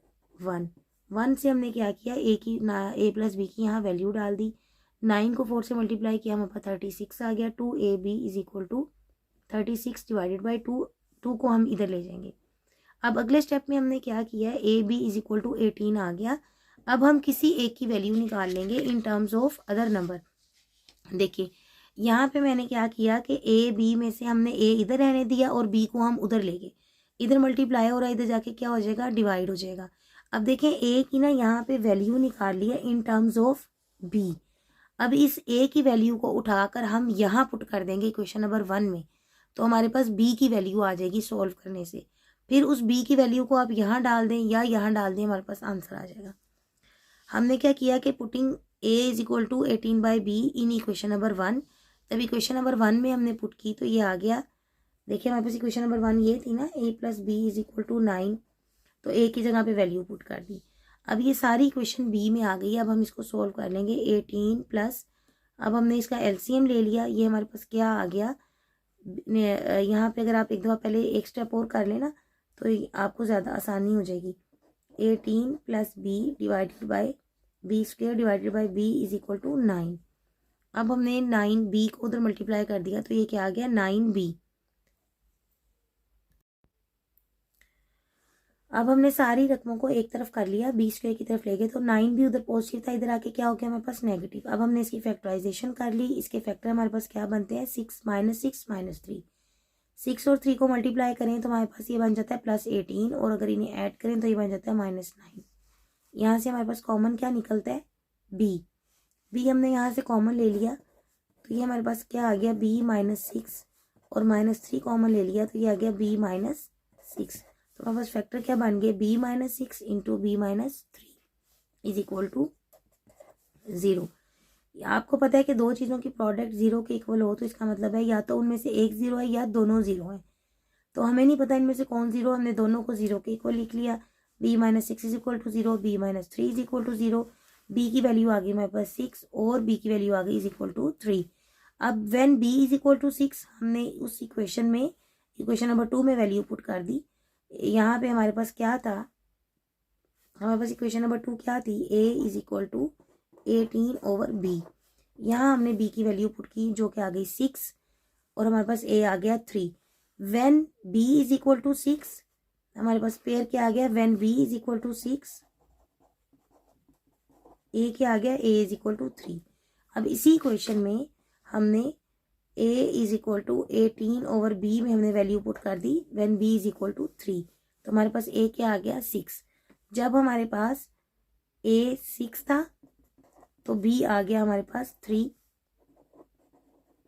1 से हमने क्या किया, a प्लस बी की यहाँ वैल्यू डाल दी, 9 को 4 से मल्टीप्लाई किया, हमारे पास 36 आ गया। 2ab is equal to 36 divided by 2 को हम इधर ले जाएंगे। अब अगले स्टेप में हमने क्या किया है, ab इज इक्वल टू 18 आ गया। अब हम किसी एक की वैल्यू निकाल लेंगे in terms of other number. देखिए यहाँ पे मैंने क्या किया कि a b में से हमने a इधर रहने दिया और b को हम उधर ले गए, इधर मल्टीप्लाई हो रहा है, इधर जाके क्या हो जाएगा, डिवाइड हो जाएगा। अब देखें a की ना यहाँ पे वैल्यू निकाल लिया इन टर्म्स ऑफ b। अब इस a की वैल्यू को उठाकर हम यहाँ पुट कर देंगे इक्वेशन नंबर 1 में, तो हमारे पास b की वैल्यू आ जाएगी सॉल्व करने से। फिर उस b की वैल्यू को आप यहाँ डाल दें या यहाँ डाल दें, हमारे पास आंसर आ जाएगा। हमने क्या किया कि putting a is equal to 18 by b in equation number 1, तब इक्वेशन नंबर 1 में हमने पुट की तो ये आ गया। देखिए हमारे पास इक्वेशन नंबर 1 ये थी ना, a plus B is equal to 9, तो a की जगह पे वैल्यू पुट कर दी। अब ये सारी इक्वेशन b में आ गई। अब हम इसको सोल्व कर लेंगे, 18 प्लस, अब हमने इसका एलसीएम ले लिया, ये हमारे पास क्या आ गया, यहाँ पे अगर आप एक दफ़ा पहले एक स्टेप और कर लेना तो आपको ज़्यादा आसानी हो जाएगी। 18 plus B divided by b square divided by b is equal to 9। अब हमने 9b को उधर मल्टीप्लाई कर दिया तो ये क्या आ गया, 9b। अब हमने सारी रकमों को एक तरफ कर लिया, बी स्क्वायर की तरफ ले गए, तो 9b उधर पॉजिटिव था, इधर आके क्या हो गया हमारे पास नेगेटिव। अब हमने इसकी फैक्टराइजेशन कर ली, इसके फैक्टर हमारे पास क्या बनते हैं, 6 माइनस 3। 6 और 3 को मल्टीप्लाई करें तो हमारे पास ये बन जाता है प्लस 18, और अगर इन्हें ऐड करें तो ये बन जाता है -9। यहाँ से हमारे पास कॉमन क्या निकलता है, b हमने यहाँ से कॉमन ले लिया तो ये हमारे पास क्या आ गया, b -6, और -3 कॉमन ले लिया तो ये आ गया b -6। तो हमारे पास फैक्टर क्या बन गए, b -6 into b -3 is equal to 0। आपको पता है कि दो चीज़ों की प्रोडक्ट 0 के इक्वल हो तो इसका मतलब है या तो उनमें से एक 0 है या दोनों 0 है। तो हमें नहीं पता इनमें से कौन 0, हमने दोनों को 0 के इक्वल लिख लिया। b -6 is equal to 0, b -3 is equal to 0। b की वैल्यू आ गई हमारे पास 6 और b की वैल्यू आ गई इज इक्वल टू 3। अब when b is equal to 6 हमने उस इक्वेशन में, इक्वेशन नंबर 2 में वैल्यू पुट कर दी। यहाँ पे हमारे पास क्या था, हमारे पास इक्वेशन नंबर 2 क्या थी, a is equal to 18 over b। यहाँ हमने b की वैल्यू पुट की जो कि आ गई 6 और हमारे पास a आ गया 3। When b is equal to 6 हमारे पास पेयर क्या आ गया, when b is equal to 6 a क्या आ गया, a इज इक्वल टू 3। अब इसी इक्वेशन में हमने a is equal to 18 over b में हमने वैल्यू पुट कर दी when b is equal to 3, तो हमारे पास a क्या आ गया 6। जब हमारे पास a 6 था तो b आ गया हमारे पास 3।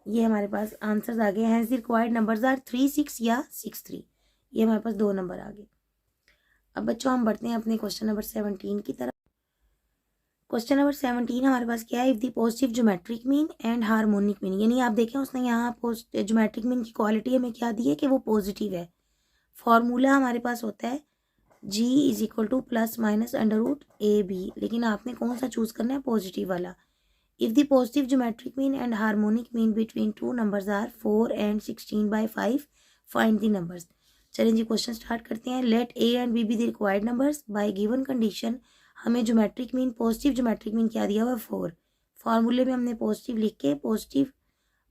ये हमारे पास आंसर्स आ गए हैं, रिक्वायर्ड नंबर्स आर 3 6 या 6 3। ये हमारे पास 2 नंबर आ गए। अब बच्चों हम बढ़ते हैं अपने क्वेश्चन नंबर 17 की तरफ। क्वेश्चन नंबर 17 हमारे पास क्या है, if the positive geometric mean and harmonic mean, यानी आप देखें उसने यहाँ ज्योमेट्रिक मीन की क्वालिटी हमें क्या दी है कि वो पॉजिटिव है। फॉर्मूला हमारे पास होता है g is equal to plus minus √ab, लेकिन आपने कौन सा चूज करना है, पॉजिटिव वाला। If the positive geometric mean and harmonic mean between two numbers are 4 and 16/5 find the numbers. चलें जी क्वेश्चन स्टार्ट करते हैं। Let a and b be the required numbers by given condition. हमें geometric mean, positive geometric mean क्या दिया हुआ है 4। फार्मूले में हमने पॉजिटिव लिख के positive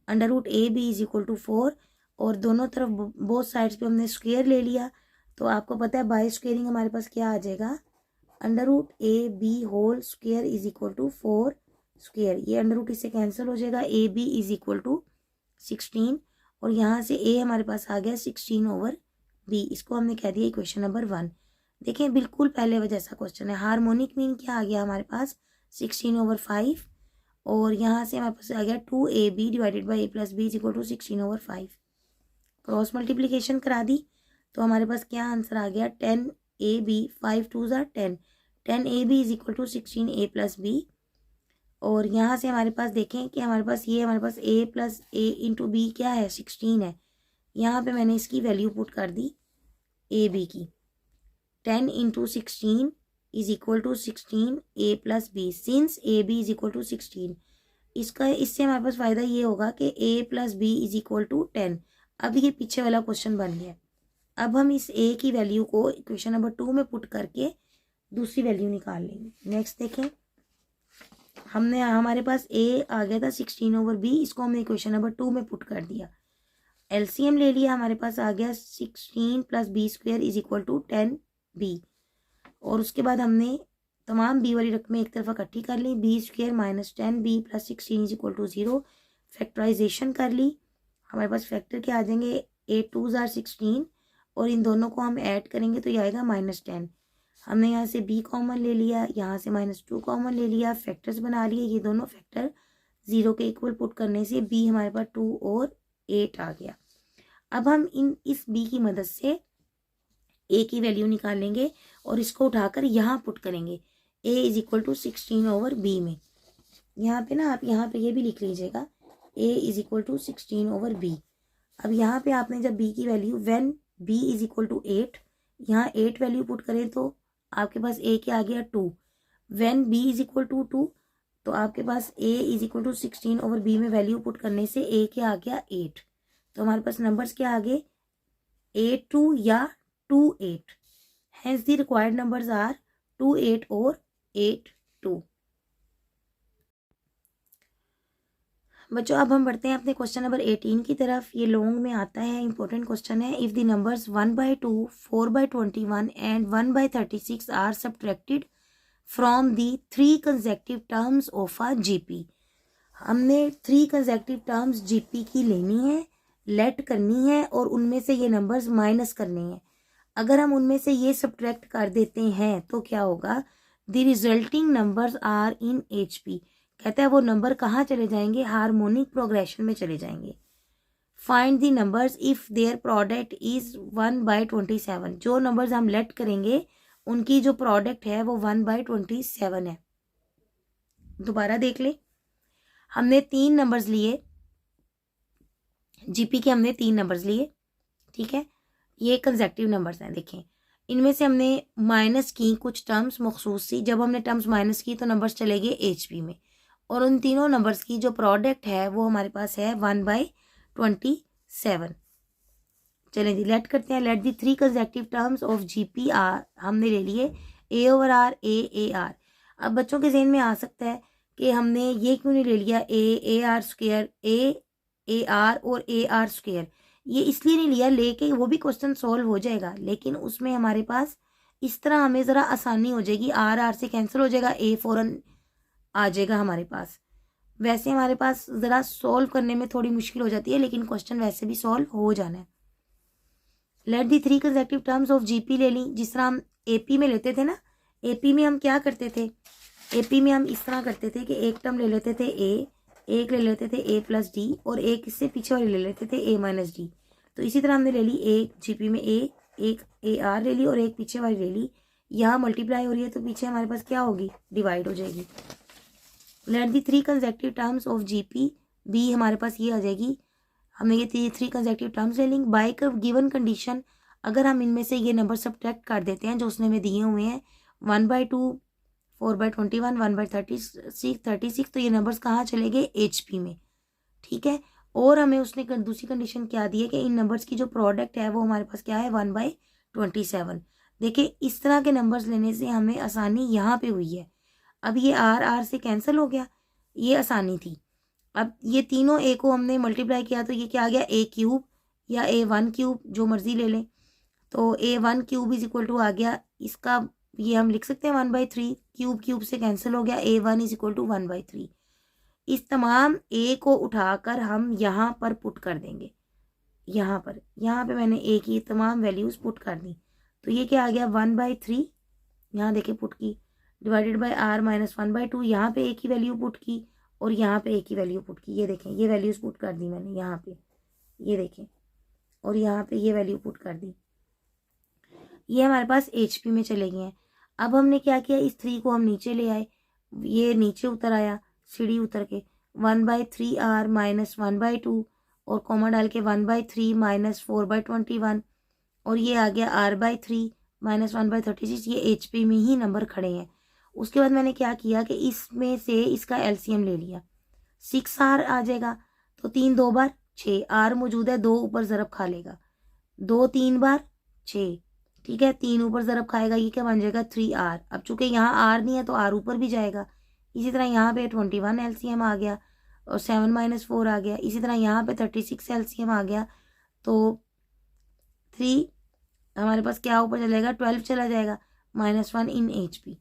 √ab is equal to 4 और दोनों तरफ बोथ साइड्स पे हमने स्क्वायर ले लिया। तो आपको पता है बाय स्क्वेयरिंग हमारे पास क्या आ जाएगा, √ab whole square is equal to 4 square. ये अंडर इससे कैंसिल हो जाएगा, ab इज इक्वल टू 16 और यहाँ से a हमारे पास आ गया 16 ओवर b। इसको हमने कह दिया इक्वेशन नंबर 1। देखें बिल्कुल पहले वजह जैसा क्वेश्चन है। हार्मोनिक मीन क्या आ गया हमारे पास 16 ओवर 5 और यहाँ से हमारे पास आ गया 2ab divided by a plus B is equal to 16 over 5। Cross multiplication करा दी तो हमारे पास क्या आंसर आ गया, 10ab 5 2s are 10, 10ab is equal to 16a plus B. और यहाँ से हमारे पास देखें कि हमारे पास a plus a into B क्या है 16 है, यहाँ पे मैंने इसकी वैल्यू पुट कर दी ए बी की। 10 into 16 is equal to 16 A plus B, since A B is equal to 16। इससे हमारे पास फ़ायदा ये होगा कि A plus B is equal to 10। अब ये पीछे वाला क्वेश्चन बन गया। अब हम इस ए की वैल्यू को इक्वेशन नंबर 2 में पुट करके दूसरी वैल्यू निकाल लेंगे। नेक्स्ट देखें, हमारे पास ए आ गया था 16/b, इसको हमने इक्वेशन नंबर 2 में पुट कर दिया। एलसीएम ले लिया, हमारे पास आ गया 16 + b² is equal to 10b। और उसके बाद हमने तमाम बी वाली रकमें एक तरफ इकट्ठी कर ली, b² - 10b + 16 is equal to 0। Factorization कर ली, हमारे पास फैक्टर क्या आ जाएंगे, 8 2s are 16 और इन दोनों को हम ऐड करेंगे तो ये आएगा -10। हमने यहाँ से b कॉमन ले लिया, यहाँ से -2 कॉमन ले लिया, फैक्टर्स बना लिए। ये दोनों फैक्टर 0 के इक्वल पुट करने से b हमारे पास 2 और 8 आ गया। अब हम इस b की मदद से a की वैल्यू निकालेंगे और इसको उठाकर यहाँ पुट करेंगे, a is equal to 16/b में। यहाँ पे ना आप यहाँ पे ये भी लिख लीजिएगा, a is equal to 16/b। अब यहाँ पे आपने जब b की value when b is equal to 8, यहाँ 8 वैल्यू पुट करें तो आपके पास a के आ गया 2। When b is equal to 2 तो आपके पास a is equal to 16/b में वैल्यू पुट करने से a के आ गया 8। तो हमारे पास नंबर्स क्या आ गए, 8 2 या 2 8। Hence the required numbers are 2 8 और 8 2। बच्चों अब हम बढ़ते हैं अपने क्वेश्चन नंबर 18 की तरफ। ये लॉन्ग में आता है, इंपॉर्टेंट क्वेश्चन है। If the numbers 1/2, 4/21 and 1/36 are subtracted from the 3 consecutive terms of a GP. हमने 3 कंसेक्टिव टर्म्स जीपी की लेनी है, लेट करनी है और उनमें से ये नंबर्स माइनस करने हैं। अगर हम उनमें से ये सब्ट्रैक्ट कर देते हैं तो क्या होगा, the resulting numbers are in HP. कहता है वो नंबर कहाँ चले जाएंगे, हार्मोनिक प्रोग्रेशन में चले जाएंगे। Find the numbers if their product is 1/27। जो नंबर्स हम लेट करेंगे उनकी जो प्रोडक्ट है वो 1/27 है। दोबारा देख ले, हमने 3 नंबर्स लिए, जीपी के हमने 3 नंबर्स लिए, ठीक है। ये कंसेक्टिव नंबर्स हैं, देखें इनमें से हमने माइनस की कुछ टर्म्स मखसूस सी। जब हमने टर्म्स माइनस की तो नंबर्स चले गए एचपी में, और उन तीनों नंबर्स की जो प्रोडक्ट है वो हमारे पास है 1/27। चलें जी, लेट करते हैं। Let the 3 consecutive terms of GP are, हमने ले लिए a/r a/r। अब बच्चों के जहन में आ सकता है कि हमने ये क्यों नहीं ले लिया a/r² a/r और a/r²। ये इसलिए नहीं लिया, लेके वो भी क्वेश्चन सॉल्व हो जाएगा, लेकिन उसमें हमारे पास इस तरह हमें ज़रा आसानी हो जाएगी। r से कैंसिल हो जाएगा, a फ़ौरन आ जाएगा हमारे पास। वैसे हमारे पास ज़रा सॉल्व करने में थोड़ी मुश्किल हो जाती है, लेकिन क्वेश्चन वैसे भी सॉल्व हो जाना है। Late the 3 consecutive terms of GP ले ली, जिस तरह हम एपी में लेते थे ना। एपी में हम क्या करते थे, एपी में हम इस तरह करते थे कि एक टर्म ले लेते थे a, एक ले लेते थे a + d और एक इससे पीछे वाली ले लेते थे a - d। तो इसी तरह हमने ले ली एक जीपी में a, एक AR ले ली और एक पीछे वाली ले ली। यहाँ मल्टीप्लाई हो रही है तो पीछे हमारे पास क्या होगी, डिवाइड हो जाएगी। Let the 3 consecutive terms of GP, B हमारे पास ये आ जाएगी। हमने ये 3 कंसेक्टिव टर्म्स ले लेंगे बाय गिवन कंडीशन। अगर हम इनमें से ये नंबर सब्ट्रैक्ट कर देते हैं जो उसने में दिए हुए हैं, 1/2, 4/21, 1/36, तो ये नंबर्स कहाँ चले गए, एचपी में, ठीक है। और हमें उसने दूसरी कंडीशन क्या दी है कि इन नंबर्स की जो प्रोडक्ट है वो हमारे पास क्या है, 1/27। देखिए इस तरह के नंबर्स लेने से हमें आसानी यहाँ पे हुई है। अब ये r से कैंसिल हो गया, ये आसानी थी। अब ये तीनों a को हमने मल्टीप्लाई किया तो ये क्या आ गया, a³ या a1³ जो मर्जी ले लें। तो a1³ इज इक्वल टू आ गया, इसका ये हम लिख सकते हैं 1/3, क्यूब से कैंसिल हो गया, a1 इज इक्वल टू 1/3। इस तमाम a को उठाकर हम यहाँ पर पुट कर देंगे। यहाँ पे मैंने a की तमाम वैल्यूज़ पुट कर दी। तो ये क्या आ गया, 1/3, यहाँ देखें पुट की, डिवाइडेड बाय r - 1/2। यहाँ पे a की वैल्यू पुट की और यहाँ पे a की वैल्यू पुट की। ये देखें ये वैल्यूज़ पुट कर दी मैंने यहाँ पे, ये देखें, और यहाँ पे ये वैल्यू पुट कर दी। ये हमारे पास एचपी में चले गए हैं। अब हमने क्या किया, इस 3 को हम नीचे ले आए, ये नीचे उतर आया, सीढ़ी उतर के 1/3r - 1/2 और कॉमा डाल के 1/3 माइनस 4/21 और ये आ गया r/3 माइनस 1/36। ये HP में ही नंबर खड़े हैं। उसके बाद मैंने क्या किया कि इसमें से इसका LCM ले लिया, 6r आ जाएगा। तो 3 2 बार 6, r मौजूद है, 2 ऊपर ज़रब खा लेगा, 2 3 बार 6, ठीक है, 3 ऊपर ज़रब खाएगा, ये क्या बन जाएगा 3r। अब चूंकि यहाँ r नहीं है तो r ऊपर भी जाएगा। इसी तरह यहाँ पे 21 LCM आ गया और 7 - 4 आ गया। इसी तरह यहाँ पे 36 LCM आ गया। तो 3 हमारे पास क्या ऊपर चलेगा, 12 चला जाएगा, -1 इन HP।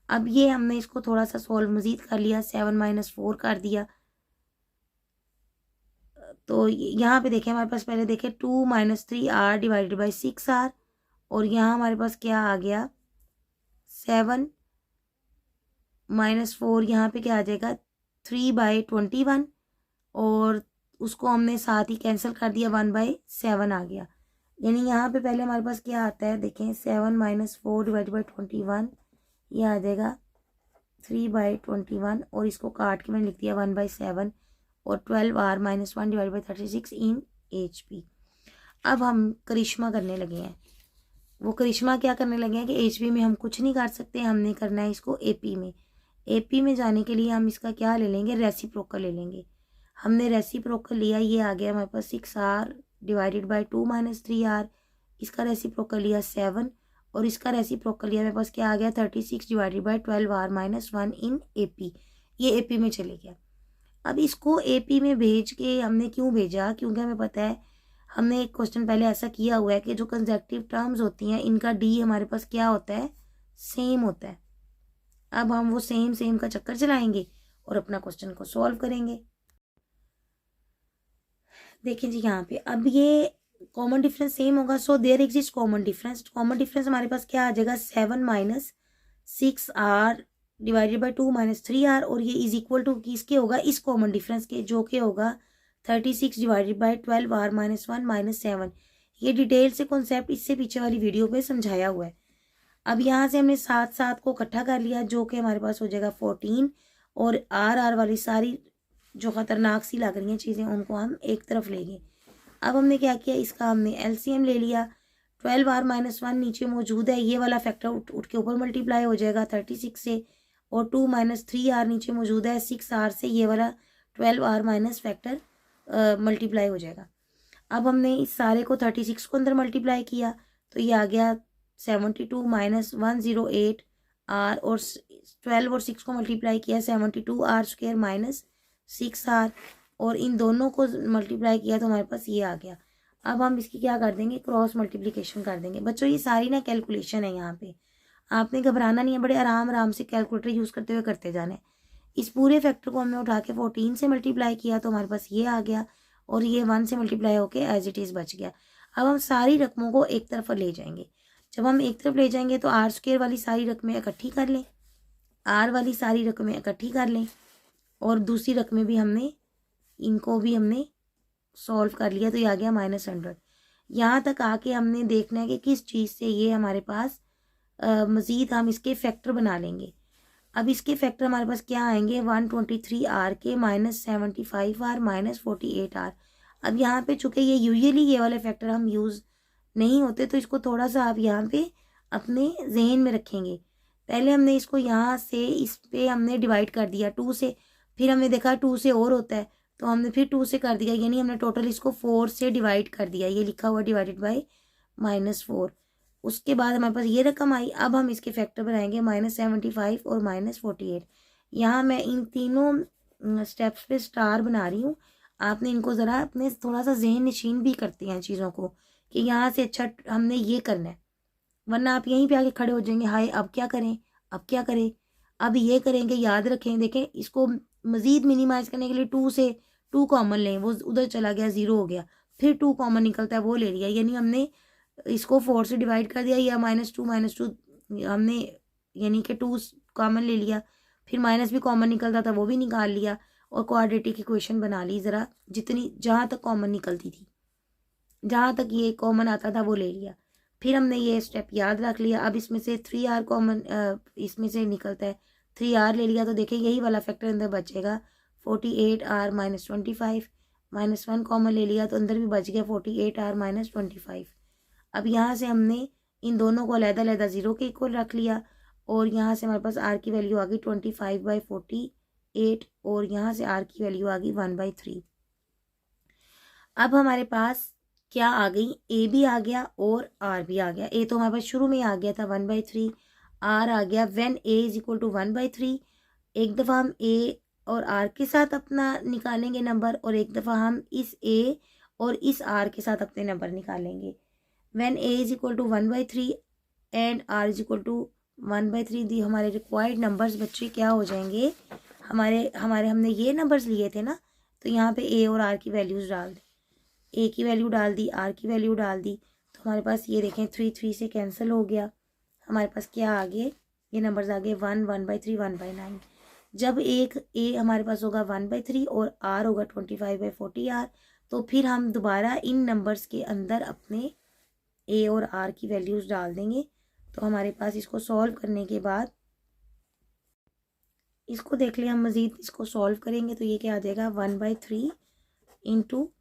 अब ये हमने इसको थोड़ा सा सॉल्व मजीद कर लिया, 7 - 4 कर दिया। तो यहाँ पे देखें हमारे पास, पहले देखें 2 - 3r डिवाइडेड बाई 6r और यहाँ हमारे पास क्या आ गया 7 - 4, यहाँ पे क्या आ जाएगा 3/21 और उसको हमने साथ ही कैंसिल कर दिया, 1/7 आ गया। यानी यहाँ पे पहले हमारे पास क्या आता है, देखें 7 - 4 डिवाइडेड बाई 21, ये आ जाएगा 3/21 और इसको काट के मैंने लिख दिया 1/7 और 12r - 1 divide by 36 in HP। अब हम करिश्मा करने लगे हैं। वो करिश्मा क्या करने लगे हैं कि HP में हम कुछ नहीं कर सकते, हमने करना है इसको AP में। AP में जाने के लिए हम इसका क्या ले लेंगे, रेसिप्रोकल ले लेंगे। हमने रेसिप्रोकल लिया, ये आ गया हमारे पास 6r डिवाइडेड बाई 2 - 3r। इसका रेसिप्रोकल लिया 7 और इसका रेसिप्रोकल लिया मेरे पास क्या आ गया 36 divided by 12r - 1 in AP। ये AP में चले गया। अब इसको AP में भेज के हमने क्यों भेजा, क्योंकि हमें पता है हमने एक क्वेश्चन पहले ऐसा किया हुआ है कि जो कंसेक्यूटिव टर्म्स होती हैं इनका D हमारे पास क्या होता है, सेम होता है। अब हम वो सेम का चक्कर चलाएंगे और अपना क्वेश्चन को सॉल्व करेंगे। देखें जी यहाँ पे, अब ये कॉमन डिफरेंस सेम होगा, so there exist common difference. Common difference हमारे पास क्या आ जाएगा 7 - 6r डिवाइडेड बाई 2 - 3r और ये इज इक्वल टू किसके होगा, इस कॉमन डिफरेंस के, जो कि होगा 36 डिवाइडेड बाई 12r - 1 - 7। ये डिटेल से कॉन्सेप्ट इससे पीछे वाली वीडियो पे समझाया हुआ है। अब यहाँ से हमने 7 को इकट्ठा कर लिया, जो कि हमारे पास हो जाएगा 14 और r वाली सारी जो ख़तरनाक सी लग रही हैं चीज़ें उनको हम एक तरफ लेंगे। अब हमने क्या किया, इसका हमने LCM ले लिया। 12r - 1 नीचे मौजूद है, ये वाला फैक्टर उठ के ऊपर मल्टीप्लाई हो जाएगा 36 से, और 2 - 3r नीचे मौजूद है 6r से, ये वाला 12r माइनस फैक्टर मल्टीप्लाई हो जाएगा। अब हमने इस सारे को 36 को अंदर मल्टीप्लाई किया तो ये आ गया 72 - 108 r और 12 और 6 को मल्टीप्लाई किया 72r स्क्वायर माइनस 6r और इन दोनों को मल्टीप्लाई किया तो हमारे पास ये आ गया। अब हम इसकी क्या कर देंगे, क्रॉस मल्टीप्लिकेशन कर देंगे। बच्चों ये सारी ना कैलकुलेशन है, यहाँ पे आपने घबराना नहीं है, बड़े आराम से कैलकुलेटर यूज़ करते हुए करते जाना है। इस पूरे फैक्टर को हमने उठा के 14 से मल्टीप्लाई किया तो हमारे पास ये आ गया और ये 1 से मल्टीप्लाई होके एज इट इज़ बच गया। अब हम सारी रकमों को एक तरफ ले जाएंगे। जब हम एक तरफ ले जाएंगे तो r स्क्वायर वाली सारी रकमें इकट्ठी कर लें, r वाली सारी रकमें इकट्ठी कर लें और दूसरी रकमें भी हमने इनको भी हमने सॉल्व कर लिया तो ये आ गया -100। यहाँ तक आके हमने देखना है कि किस चीज़ से ये हमारे पास मज़ीद हम इसके फैक्टर बना लेंगे। अब इसके फैक्टर हमारे पास क्या आएंगे 123r के -75r -48r। अब यहाँ पे चूँकि ये यूजुअली ये वाले फैक्टर हम यूज़ नहीं होते तो इसको थोड़ा सा आप यहाँ पे अपने जहन में रखेंगे। पहले हमने इसको यहाँ से इस पे हमने डिवाइड कर दिया 2 से, फिर हमने देखा 2 से और होता है तो हमने फिर 2 से कर दिया, यानी हमने टोटल इसको 4 से डिवाइड कर दिया, ये लिखा हुआ डिवाइडेड बाई -4। उसके बाद हमारे पास ये रकम आई। अब हम इसके फैक्टर बनाएंगे -75 और -48। यहाँ मैं इन तीनों स्टेप्स पे स्टार बना रही हूँ, आपने इनको ज़रा अपने थोड़ा सा जहन नशीन भी करते हैं चीज़ों को कि यहाँ से अच्छा हमने ये करना है, वरना आप यहीं पे आके खड़े हो जाएंगे, हाय अब क्या करें अब क्या करें। अब ये करेंगे, याद रखें, देखें इसको मज़ीद मिनिमाइज़ करने के लिए 2 से 2 कॉमन लें, वो उधर चला गया 0 हो गया, फिर 2 कॉमन निकलता है वो ले लिया, यानी हमने इसको 4 से डिवाइड कर दिया या -2 हमने यानी कि 2 कॉमन ले लिया, फिर माइनस भी कॉमन निकलता था वो भी निकाल लिया और क्वाड्रेटिक इक्वेशन बना ली, ज़रा जितनी जहाँ तक कॉमन निकलती थी, जहाँ तक ये कॉमन आता था वो ले लिया। फिर हमने ये स्टेप याद रख लिया। अब इसमें से 3r कॉमन इसमें से निकलता है, 3r ले लिया तो देखें यही वाला फैक्टर अंदर बचेगा 48r - 25 -1 कॉमन ले लिया तो अंदर भी बच गया 48r माइनस 25। अब यहाँ से हमने इन दोनों को अलग-अलग 0 के इक्वल रख लिया और यहाँ से हमारे पास r की वैल्यू आ गई 25/48 और यहाँ से r की वैल्यू आ गई 1/3। अब हमारे पास क्या आ गई, a भी आ गया और r भी आ गया। a तो हमारे पास शुरू में आ गया था 1/3, r आ गया when a is equal to 1/3। एक दफ़ा हम a और r के साथ अपना निकालेंगे नंबर और एक दफ़ा हम इस a और इस r के साथ अपने नंबर निकालेंगे। When a is equal to 1/3 and r is equal to 1/3 the हमारे रिक्वायर्ड नंबर्स बच्चे क्या हो जाएंगे, हमारे हमने ये नंबर्स लिए थे ना, तो यहाँ पे a और r की वैल्यूज़ डाल दी, a की वैल्यू डाल दी, r की वैल्यू डाल दी, तो हमारे पास ये देखें 3 से कैंसिल हो गया। हमारे पास क्या आ गए, ये नंबर्स आ गए 1/3 1/9। जब एक a हमारे पास होगा 1/3 और r होगा 25/40r, तो फिर हम दोबारा इन नंबर्स के अंदर अपने a और r की वैल्यूज़ डाल देंगे। तो हमारे पास इसको सॉल्व करने के बाद इसको देख लें हम मज़ीद, इसको सॉल्व करेंगे तो ये क्या आ जाएगा 1/3 इंटू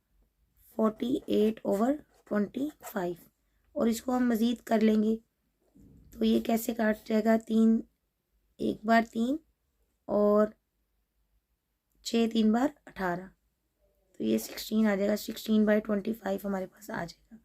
48/25 और इसको हम मज़ीद कर लेंगे तो ये कैसे काट जाएगा, 3 एक बार 3 और 6 3 बार 18, तो ये 16 आ जाएगा। 16/25 हमारे पास आ जाएगा।